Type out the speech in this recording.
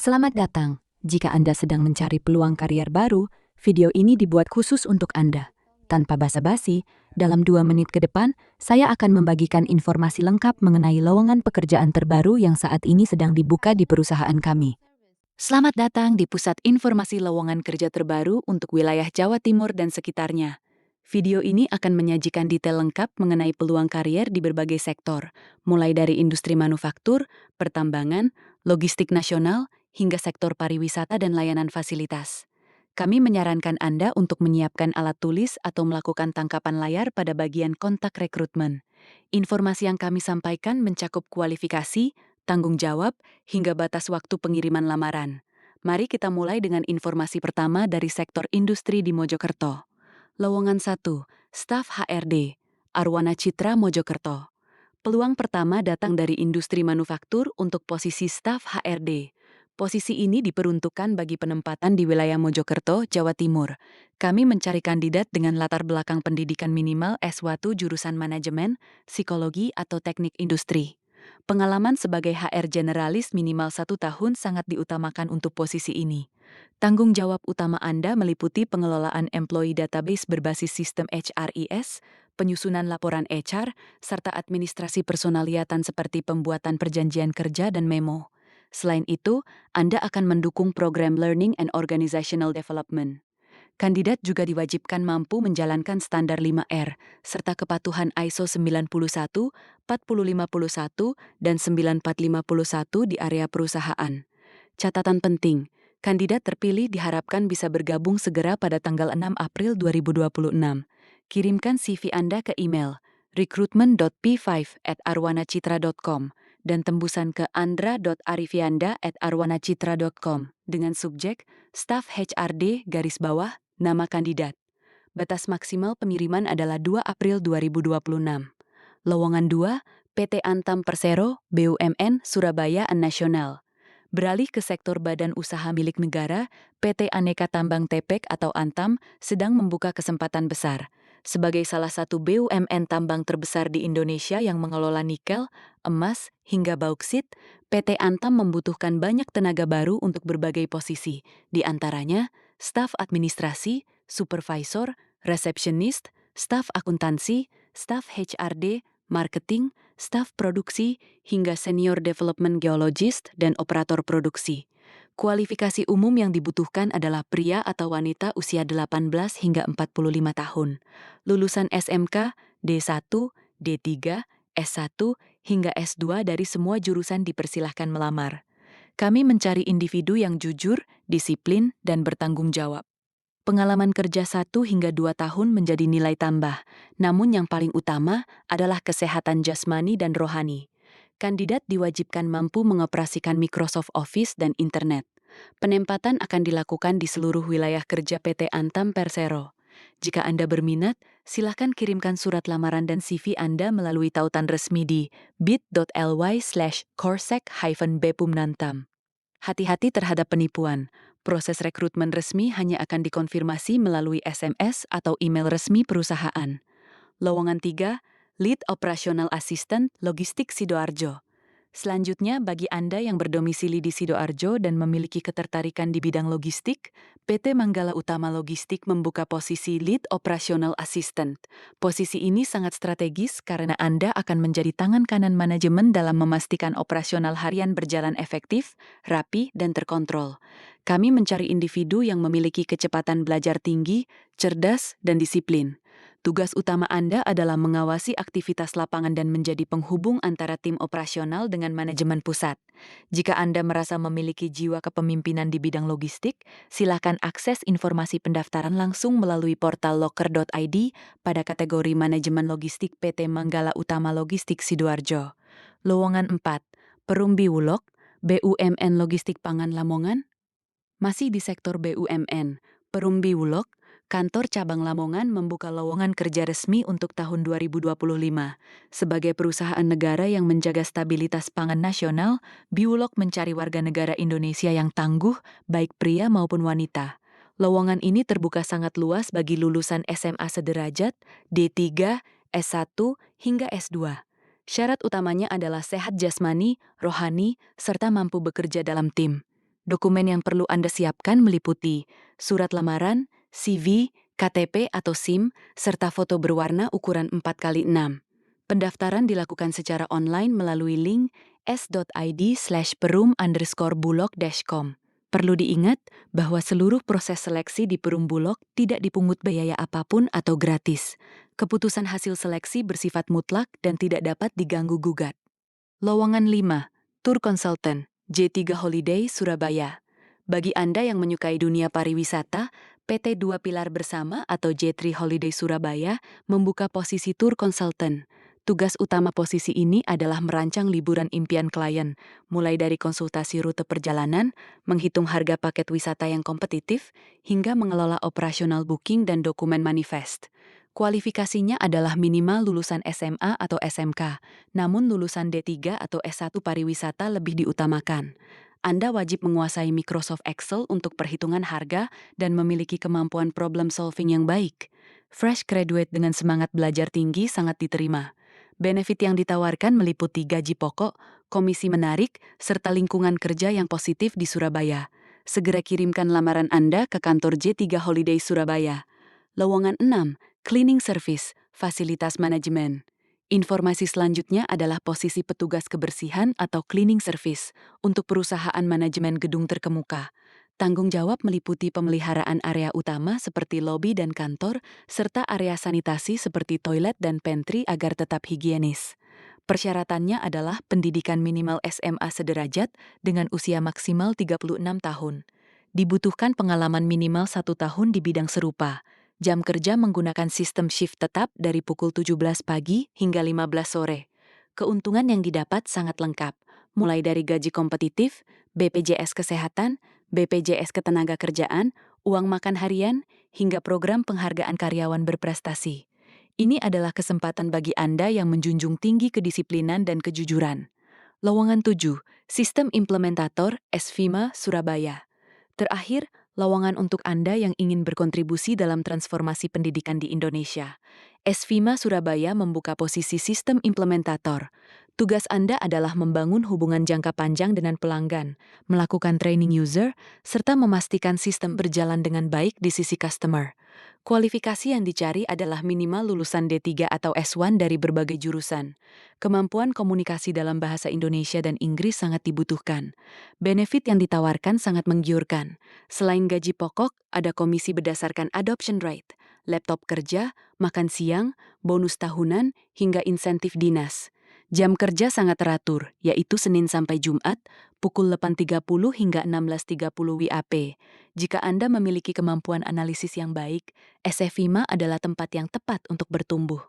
Selamat datang. Jika Anda sedang mencari peluang karier baru, video ini dibuat khusus untuk Anda. Tanpa basa-basi, dalam 2 menit ke depan, saya akan membagikan informasi lengkap mengenai lowongan pekerjaan terbaru yang saat ini sedang dibuka di perusahaan kami. Selamat datang di Pusat Informasi Lowongan Kerja Terbaru untuk wilayah Jawa Timur dan sekitarnya. Video ini akan menyajikan detail lengkap mengenai peluang karier di berbagai sektor, mulai dari industri manufaktur, pertambangan, logistik nasional, hingga sektor pariwisata dan layanan fasilitas. Kami menyarankan Anda untuk menyiapkan alat tulis atau melakukan tangkapan layar pada bagian kontak rekrutmen. Informasi yang kami sampaikan mencakup kualifikasi, tanggung jawab, hingga batas waktu pengiriman lamaran. Mari kita mulai dengan informasi pertama dari sektor industri di Mojokerto. Lowongan 1, Staf HRD, Arwana Citra Mojokerto. Peluang pertama datang dari industri manufaktur untuk posisi staf HRD. Posisi ini diperuntukkan bagi penempatan di wilayah Mojokerto, Jawa Timur. Kami mencari kandidat dengan latar belakang pendidikan minimal S1 jurusan manajemen, psikologi, atau teknik industri. Pengalaman sebagai HR generalis minimal 1 tahun sangat diutamakan untuk posisi ini. Tanggung jawab utama Anda meliputi pengelolaan employee database berbasis sistem HRIS, penyusunan laporan HR, serta administrasi personaliatan seperti pembuatan perjanjian kerja dan memo. Selain itu, Anda akan mendukung program Learning and Organizational Development. Kandidat juga diwajibkan mampu menjalankan standar 5R, serta kepatuhan ISO 91, 4051, dan 9451 di area perusahaan. Catatan penting, kandidat terpilih diharapkan bisa bergabung segera pada tanggal 6 April 2026. Kirimkan CV Anda ke email recruitment.p5@arwanacitra.com dan tembusan ke andra.arifianda@arwanacitra.com dengan subjek Staf HRD nama kandidat. Batas maksimal pengiriman adalah 2 April 2026. Lowongan 2, PT Antam Persero, BUMN, Surabaya Nasional. Beralih ke sektor badan usaha milik negara, PT Aneka Tambang Tepek atau Antam sedang membuka kesempatan besar. Sebagai salah satu BUMN tambang terbesar di Indonesia yang mengelola nikel, emas, hingga bauksit, PT Antam membutuhkan banyak tenaga baru untuk berbagai posisi, di antaranya staf administrasi, supervisor, resepsionis, staf akuntansi, staf HRD, marketing, staf produksi, hingga senior development geologist dan operator produksi. Kualifikasi umum yang dibutuhkan adalah pria atau wanita usia 18 hingga 45 tahun. Lulusan SMK, D1, D3, S1, hingga S2 dari semua jurusan dipersilahkan melamar. Kami mencari individu yang jujur, disiplin, dan bertanggung jawab. Pengalaman kerja 1 hingga 2 tahun menjadi nilai tambah, namun yang paling utama adalah kesehatan jasmani dan rohani. Kandidat diwajibkan mampu mengoperasikan Microsoft Office dan internet. Penempatan akan dilakukan di seluruh wilayah kerja PT Antam Persero. Jika Anda berminat, silakan kirimkan surat lamaran dan CV Anda melalui tautan resmi di bit.ly/korsek-bepumnantam. Hati-hati terhadap penipuan. Proses rekrutmen resmi hanya akan dikonfirmasi melalui SMS atau email resmi perusahaan. Lowongan 3, Lead Operational Assistant Logistik Sidoarjo. Selanjutnya, bagi Anda yang berdomisili di Sidoarjo dan memiliki ketertarikan di bidang logistik, PT Manggala Utama Logistik membuka posisi Lead Operational Assistant. Posisi ini sangat strategis karena Anda akan menjadi tangan kanan manajemen dalam memastikan operasional harian berjalan efektif, rapi, dan terkontrol. Kami mencari individu yang memiliki kecepatan belajar tinggi, cerdas, dan disiplin. Tugas utama Anda adalah mengawasi aktivitas lapangan dan menjadi penghubung antara tim operasional dengan manajemen pusat. Jika Anda merasa memiliki jiwa kepemimpinan di bidang logistik, silakan akses informasi pendaftaran langsung melalui portal loker.id pada kategori Manajemen Logistik PT Manggala Utama Logistik Sidoarjo. Lowongan 4, Perumbi Wulog, BUMN Logistik Pangan Lamongan. Masih di sektor BUMN, Perumbi Wulog, Kantor Cabang Lamongan membuka lowongan kerja resmi untuk tahun 2025. Sebagai perusahaan negara yang menjaga stabilitas pangan nasional, Biwulog mencari warga negara Indonesia yang tangguh, baik pria maupun wanita. Lowongan ini terbuka sangat luas bagi lulusan SMA sederajat, D3, S1, hingga S2. Syarat utamanya adalah sehat jasmani, rohani, serta mampu bekerja dalam tim. Dokumen yang perlu Anda siapkan meliputi surat lamaran, CV, KTP atau SIM, serta foto berwarna ukuran 4x6. Pendaftaran dilakukan secara online melalui link s.id/perum_bulog-com. Perlu diingat bahwa seluruh proses seleksi di Perum Bulog tidak dipungut biaya apapun atau gratis. Keputusan hasil seleksi bersifat mutlak dan tidak dapat diganggu-gugat. Lowongan 5. Tour Consultant, J3 Holiday, Surabaya. Bagi Anda yang menyukai dunia pariwisata, PT Dua Pilar Bersama atau J3 Holiday Surabaya membuka posisi Tour Consultant. Tugas utama posisi ini adalah merancang liburan impian klien, mulai dari konsultasi rute perjalanan, menghitung harga paket wisata yang kompetitif, hingga mengelola operasional booking dan dokumen manifest. Kualifikasinya adalah minimal lulusan SMA atau SMK, namun lulusan D3 atau S1 pariwisata lebih diutamakan. Anda wajib menguasai Microsoft Excel untuk perhitungan harga dan memiliki kemampuan problem solving yang baik. Fresh graduate dengan semangat belajar tinggi sangat diterima. Benefit yang ditawarkan meliputi gaji pokok, komisi menarik, serta lingkungan kerja yang positif di Surabaya. Segera kirimkan lamaran Anda ke kantor J3 Holiday Surabaya. Lowongan 6. Cleaning Service, Fasilitas Manajemen. Informasi selanjutnya adalah posisi petugas kebersihan atau cleaning service untuk perusahaan manajemen gedung terkemuka. Tanggung jawab meliputi pemeliharaan area utama seperti lobi dan kantor, serta area sanitasi seperti toilet dan pantry agar tetap higienis. Persyaratannya adalah pendidikan minimal SMA sederajat dengan usia maksimal 36 tahun. Dibutuhkan pengalaman minimal 1 tahun di bidang serupa. Jam kerja menggunakan sistem shift tetap dari pukul 17 pagi hingga 15 sore. Keuntungan yang didapat sangat lengkap, mulai dari gaji kompetitif, BPJS Kesehatan, BPJS Ketenagakerjaan, uang makan harian, hingga program penghargaan karyawan berprestasi. Ini adalah kesempatan bagi Anda yang menjunjung tinggi kedisiplinan dan kejujuran. Lowongan 7. Sistem Implementator SVIMA Surabaya. Terakhir, lowongan untuk Anda yang ingin berkontribusi dalam transformasi pendidikan di Indonesia. SVIMA Surabaya membuka posisi sistem implementator. Tugas Anda adalah membangun hubungan jangka panjang dengan pelanggan, melakukan training user, serta memastikan sistem berjalan dengan baik di sisi customer. Kualifikasi yang dicari adalah minimal lulusan D3 atau S1 dari berbagai jurusan. Kemampuan komunikasi dalam bahasa Indonesia dan Inggris sangat dibutuhkan. Benefit yang ditawarkan sangat menggiurkan. Selain gaji pokok, ada komisi berdasarkan adoption rate, laptop kerja, makan siang, bonus tahunan, hingga insentif dinas. Jam kerja sangat teratur, yaitu Senin sampai Jumat, pukul 8.30 hingga 16.30 WAP. Jika Anda memiliki kemampuan analisis yang baik, SFIMA adalah tempat yang tepat untuk bertumbuh.